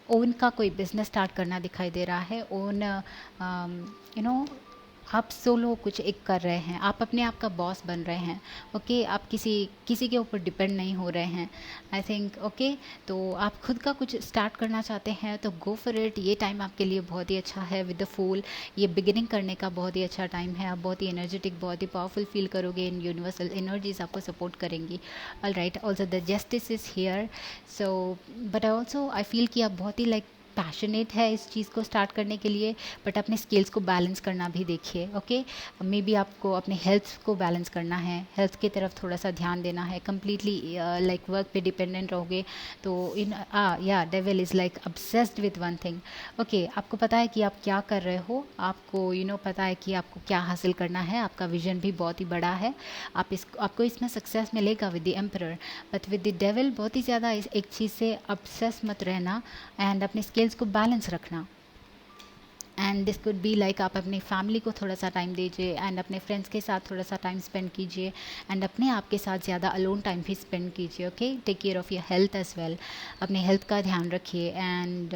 ओन का कोई बिजनेस स्टार्ट करना दिखाई दे रहा है। ओन यू नो आप सोलो कुछ एक कर रहे हैं, आप अपने आप का बॉस बन रहे हैं। ओके आप किसी के ऊपर डिपेंड नहीं हो रहे हैं आई थिंक। ओके तो आप खुद का कुछ स्टार्ट करना चाहते हैं तो गो फॉर इट। ये टाइम आपके लिए बहुत ही अच्छा है विद द फूल। ये बिगिनिंग करने का बहुत ही अच्छा टाइम है। आप बहुत ही एनर्जेटिक, बहुत ही पावरफुल फील करोगे। इन यूनिवर्सल एनर्जीज आपको सपोर्ट करेंगी। All right, also the justice is here. So but also I feel कि आप बहुत ही लाइक पैशनेट है इस चीज़ को स्टार्ट करने के लिए, बट अपने स्किल्स को बैलेंस करना भी देखिए। ओके मे बी आपको अपने हेल्थ को बैलेंस करना है, हेल्थ की तरफ थोड़ा सा ध्यान देना है। कम्प्लीटली लाइक वर्क पे डिपेंडेंट रहोगे तो या devil is like obsessed with one thing. Okay आपको पता है कि आप क्या कर रहे हो, आपको पता है कि आपको क्या हासिल करना है, आपका विजन भी बहुत ही बड़ा है। आपको इसमें सक्सेस मिलेगा with the emperor. But with the devil बहुत ही ज़्यादा एक चीज़ से ऑब्सेस मत रहना एंड अपने स्किल्स को बैलेंस रखना। And this could be like आप अपनी फैमिली को थोड़ा सा टाइम दीजिए एंड अपने फ्रेंड्स के साथ थोड़ा सा टाइम स्पेंड कीजिए एंड अपने आप के साथ ज़्यादा अलोन टाइम भी स्पेंड कीजिए। Okay take care of your health as well. अपने हेल्थ का ध्यान रखिए। And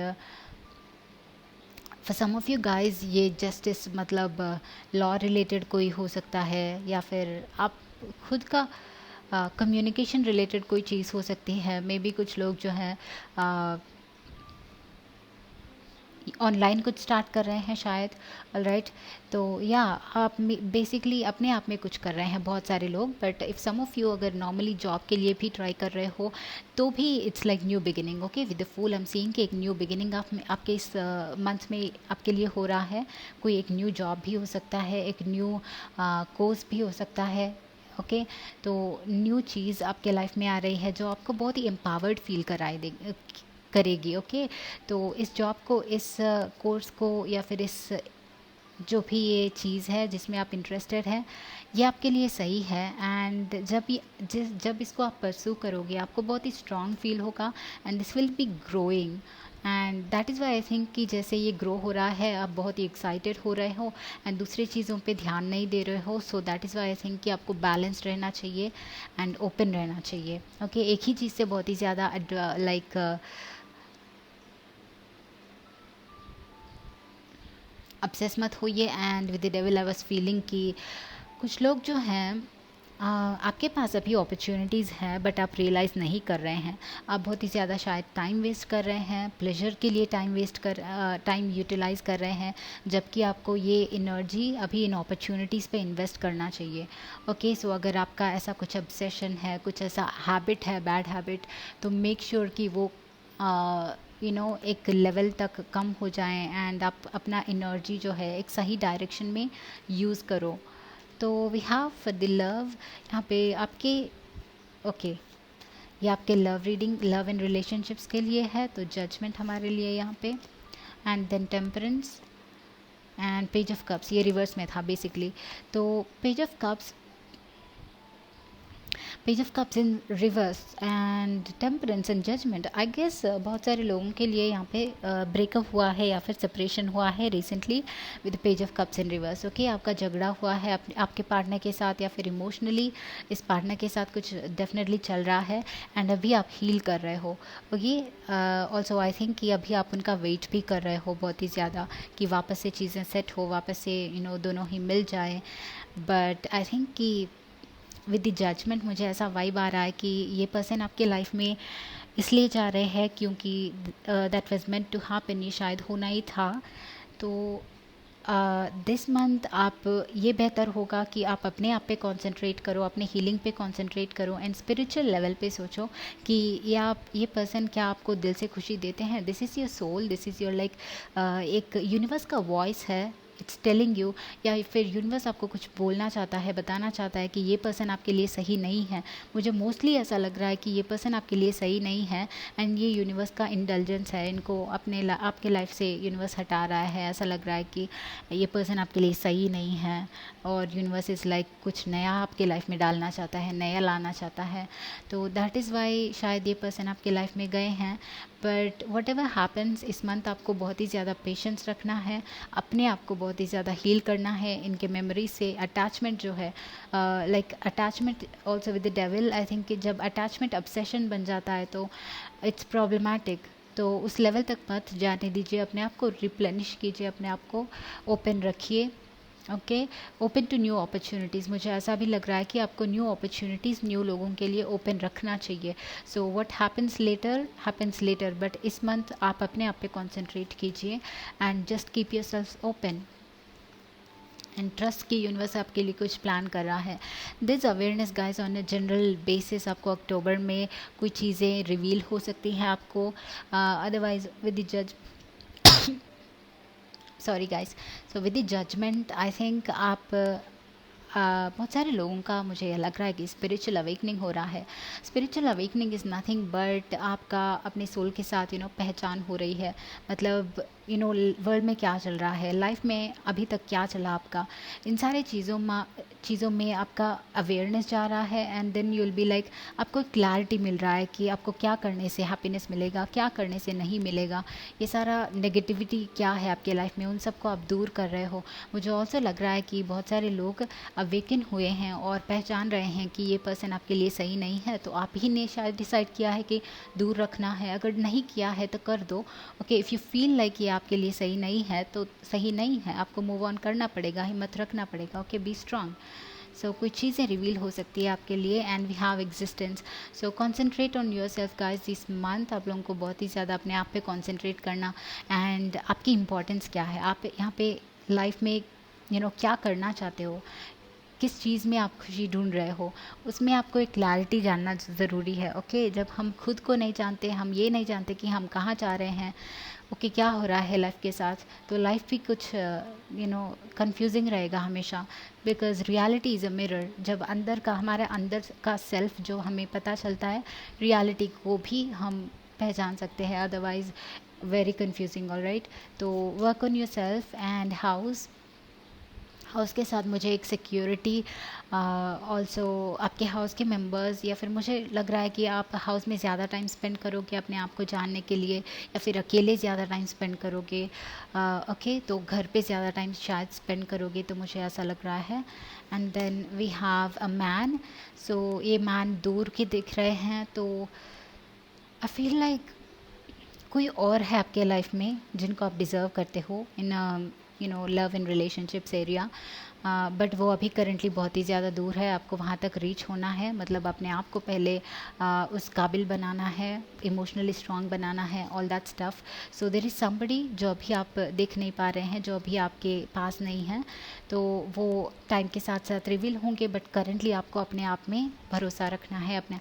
for some of you guys ये जस्टिस मतलब लॉ रिलेटेड कोई हो सकता है, या फिर आप खुद का कम्युनिकेशन रिलेटेड कोई चीज़ हो सकती है। मे बी कुछ लोग जो हैं ऑनलाइन कुछ स्टार्ट कर रहे हैं शायद। ऑलराइट तो या आप बेसिकली अपने आप में कुछ कर रहे हैं बहुत सारे लोग। But if some of you अगर नॉर्मली जॉब के लिए भी ट्राई कर रहे हो तो भी it's like new beginning. Okay with the fool I am seeing कि एक न्यू बिगिनिंग आपके इस मंथ में आपके लिए हो रहा है। कोई एक न्यू जॉब भी हो सकता है, एक न्यू कोर्स भी हो सकता है। ओके तो न्यू चीज़ आपके लाइफ में आ रही है जो आपको बहुत ही एम्पावर्ड फील करेगी। ओके तो इस जॉब को, इस कोर्स को, या फिर इस जो भी ये चीज़ है जिसमें आप इंटरेस्टेड हैं, ये आपके लिए सही है। एंड जब इसको आप परस्यू करोगे आपको बहुत ही स्ट्रॉन्ग फील होगा and this will be growing. And that is Y I think कि जैसे ये ग्रो हो रहा है आप बहुत ही एक्साइटेड हो रहे हो एंड दूसरी चीज़ों पे ध्यान नहीं दे रहे हो। सो that is Y I think कि आपको बैलेंस रहना चाहिए एंड ओपन रहना चाहिए। ओके एक ही चीज़ से बहुत ही ज़्यादा लाइक obsess मत होइए। And with the devil I was feeling कि कुछ लोग जो हैं आपके पास अभी अपॉर्चुनिटीज़ हैं बट आप रियलाइज़ नहीं कर रहे हैं। आप बहुत ही ज़्यादा शायद टाइम वेस्ट कर रहे हैं, प्लेजर के लिए टाइम यूटिलाइज़ कर रहे हैं, जबकि आपको ये एनर्जी अभी इन अपॉर्चुनिटीज़ पे इन्वेस्ट करना चाहिए। ओके सो अगर आपका ऐसा कुछ ऑब्सेशन है, कुछ ऐसा हैबिट है, बैड हैबिट, तो मेक श्योर कि वो एक लेवल तक कम हो जाएं एंड आप अपना एनर्जी जो है एक सही डायरेक्शन में यूज़ करो। तो वी हैव द लव यहाँ पे आपके। ओके ये आपके love reading, love and relationships के लिए है, तो जजमेंट हमारे लिए यहाँ पे। And then temperance and page of cups, ये रिवर्स में था बेसिकली। तो page of cups in reverse and temperance and judgement, I guess बहुत सारे लोगों के लिए यहाँ पे ब्रेकअप हुआ है या फिर सेपरेशन हुआ है recently with page of cups in reverse. Okay आपका झगड़ा हुआ है आपके पार्टनर के साथ, या फिर इमोशनली इस पार्टनर के साथ कुछ डेफिनेटली चल रहा है एंड अभी आप हील कर रहे हो। ओके ऑल्सो आई थिंक कि अभी आप उनका वेट भी कर रहे हो बहुत ही ज़्यादा कि वापस से चीज़ें सेट हो, वापस से दोनों ही मिल जाए। बट आई थिंक कि विद द जजमेंट मुझे ऐसा वाइब आ रहा है कि ये पर्सन आपके लाइफ में इसलिए जा रहे हैं क्योंकि that was meant to happen, ये शायद होना ही था। तो दिस मंथ आप ये बेहतर होगा कि आप अपने आप पे कंसंट्रेट करो, अपने हीलिंग पे कंसंट्रेट करो एंड स्पिरिचुअल लेवल पे सोचो कि ये पर्सन क्या आपको दिल से खुशी देते हैं। This is your soul, this is your like एक यूनिवर्स का वॉइस है इट्स टेलिंग यू, या फिर यूनिवर्स आपको कुछ बोलना चाहता है, बताना चाहता है कि ये पर्सन आपके लिए सही नहीं है। मुझे मोस्टली ऐसा लग रहा है कि ये पर्सन आपके लिए सही नहीं है एंड ये यूनिवर्स का इंडल्जेंस है, इनको आपके लाइफ से यूनिवर्स हटा रहा है। ऐसा लग रहा है कि ये पर्सन आपके लिए सही नहीं है और यूनिवर्स इज़ लाइक कुछ नया आपके लाइफ में डालना चाहता है, नया लाना चाहता है। तो दैट इज़ वाई शायद ये पर्सन आपके लाइफ में गए हैं। बट वट एवर हैपन्स, इस मंथ आपको बहुत ही ज़्यादा पेशेंस रखना है, अपने आप को बहुत ही ज़्यादा हील करना है इनके मेमोरी से। अटैचमेंट जो है, like attachment also with the devil, I think कि जब अटैचमेंट ऑब्सेशन बन जाता है तो इट्स प्रॉब्लमैटिक। तो उस लेवल तक मत जाने दीजिए, अपने आप को रिप्लेनिश कीजिए, अपने आप को ओपन रखिए। Okay, open to new opportunities. मुझे ऐसा भी लग रहा है कि आपको न्यू अपॉर्चुनिटीज़, न्यू लोगों के लिए ओपन रखना चाहिए। So what happens later, but इस मंथ आप अपने आप पे कॉन्सेंट्रेट कीजिए and just keep your self open and trust कि यूनिवर्स आपके लिए कुछ प्लान कर रहा है। This awareness guys on a general basis, आपको अक्टूबर में कोई चीज़ें रिवील हो सकती हैं आपको, अदरवाइज विद द जज sorry guys, so with the judgement I think आप बहुत सारे लोगों का मुझे लग रहा है कि स्पिरिचुअल अवेकनिंग हो रहा है। Spiritual awakening is nothing but आपका अपने सोल के साथ पहचान हो रही है। मतलब वर्ल्ड में क्या चल रहा है, लाइफ में अभी तक क्या चला आपका, इन सारे चीज़ों में आपका अवेयरनेस जा रहा है and then you will be like, आपको क्लैरिटी मिल रहा है कि आपको क्या करने से हैप्पीनेस मिलेगा, क्या करने से नहीं मिलेगा। ये सारा नेगेटिविटी क्या है आपके लाइफ में, उन सबको आप दूर कर रहे हो। मुझे ऑल्सो लग रहा है कि बहुत सारे लोग अवेकन हुए हैं और पहचान रहे हैं कि ये पर्सन आपके लिए सही नहीं है, तो आप ही ने शायद डिसाइड किया है कि दूर रखना है। अगर नहीं किया है तो कर दो। Okay, if you feel like ये आपके लिए सही नहीं है तो सही नहीं है, आपको मूव ऑन करना पड़ेगा, हिम्मत रखना पड़ेगा। Okay, B strong. सो कुछ चीज़ें रिवील हो सकती है आपके लिए and we have existence. So concentrate on your self guys this month. आप लोगों को बहुत ही ज़्यादा अपने आप पे कॉन्सेंट्रेट करना एंड आपकी इम्पोर्टेंस क्या है, आप यहाँ पे लाइफ में क्या करना चाहते हो, किस चीज़ में आप खुशी ढूंढ रहे हो, उसमें आपको एक क्लैरिटी जानना ज़रूरी है। ओके, जब हम खुद को नहीं जानते, हम ये नहीं जानते कि हम कहाँ जा रहे हैं, ओके क्या हो रहा है लाइफ के साथ, तो लाइफ भी कुछ कंफ्यूजिंग रहेगा हमेशा। Because reality is a mirror. जब हमारे अंदर का सेल्फ जो हमें पता चलता है, रियलिटी को भी हम पहचान सकते हैं, अदरवाइज वेरी कंफ्यूजिंग। ऑलराइट, तो work on your self and house के साथ मुझे एक सिक्योरिटी, ऑल्सो आपके हाउस के मेंबर्स, या फिर मुझे लग रहा है कि आप हाउस में ज़्यादा टाइम स्पेंड करोगे अपने आप को जानने के लिए, या फिर अकेले ज़्यादा टाइम स्पेंड करोगे। ओके, तो घर पे ज़्यादा टाइम शायद स्पेंड करोगे, तो मुझे ऐसा लग रहा है। And then we have a man. सो ये मैन दूर के दिख रहे हैं, तो आई फील लाइक कोई और है आपके लाइफ में जिनको आप डिज़र्व करते हो in love in relationships area, but वो अभी करेंटली बहुत ही ज़्यादा दूर है। आपको वहाँ तक रीच होना है, मतलब अपने आप को पहले उस काबिल बनाना है, इमोशनली स्ट्रांग बनाना है, all that stuff. So there is somebody जो अभी आप देख नहीं पा रहे हैं, जो अभी आपके पास नहीं है, तो वो टाइम के साथ साथ रिवील होंगे, बट करेंटली आपको अपने आप में भरोसा रखना है। अपने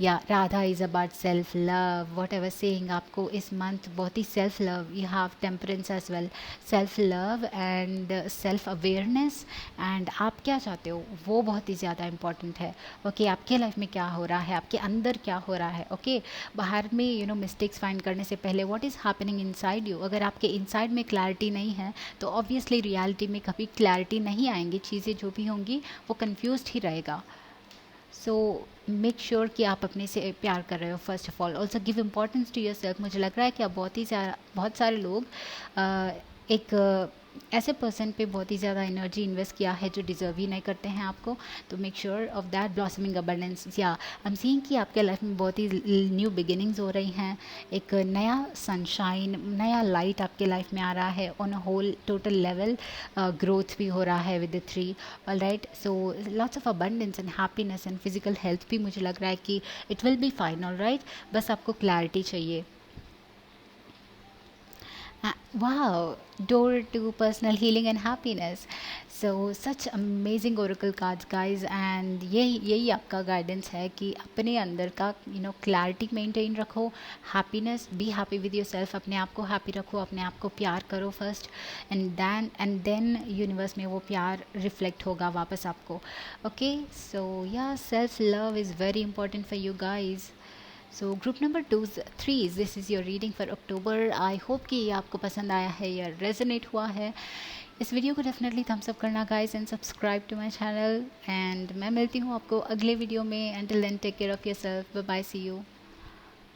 या राधा is about self love, whatever saying, आपको इस मंथ बहुत ही self love, you have temperance as well, self love and self awareness and आप क्या चाहते हो वो बहुत ही ज़्यादा इंपॉर्टेंट है। ओके, आपके लाइफ में क्या हो रहा है, आपके अंदर क्या हो रहा है। ओके, बाहर में मिस्टेक्स फाइंड करने से पहले what is happening inside you. अगर आपके इनसाइड में क्लैरिटी नहीं है तो ऑब्वियसली रियलिटी में कभी क्लैरिटी नहीं आएंगी, चीज़ें जो भी होंगी वो कन्फ्यूज्ड ही रहेगा। सो मेक श्योर कि आप अपने से प्यार कर रहे हो first of all. Also give importance to your self. मुझे लग रहा है कि आप बहुत सारे लोग एक ऐसे पर्सन पे बहुत ही ज़्यादा एनर्जी इन्वेस्ट किया है जो डिज़र्व ही नहीं करते हैं आपको। तो make sure of that blossoming abundance. या आई एम सीइंग कि आपके लाइफ में बहुत ही न्यू बिगिनिंग्स हो रही हैं, एक नया सनशाइन, नया लाइट आपके लाइफ में आ रहा है on a whole total level. Growth भी हो रहा है with the 3। All right, so lots of abundance and happiness and physical health भी मुझे लग रहा है कि it will be fine. All right, बस आपको क्लैरिटी चाहिए। Wow, door to personal healing and happiness. So such amazing Oracle cards guys, and यही आपका गाइडेंस है कि अपने अंदर का क्लैरिटी मेंटेन रखो, happiness, be happy with your self, अपने आप को हैप्पी रखो, अपने आप को प्यार करो फर्स्ट, एंड देन यूनिवर्स में वो प्यार रिफ्लेक्ट होगा वापस आपको. ओके, सो या self love is very important for you guys. So group number 3, this is your reading for October. I hope कि ये आपको पसंद आया है या रेजोनेट हुआ है. इस वीडियो को डेफिनेटली थम्स अप करना guys and subscribe to my channel. एंड मैं मिलती हूँ आपको अगले वीडियो में. Until then take care of yourself. Bye bye, see you.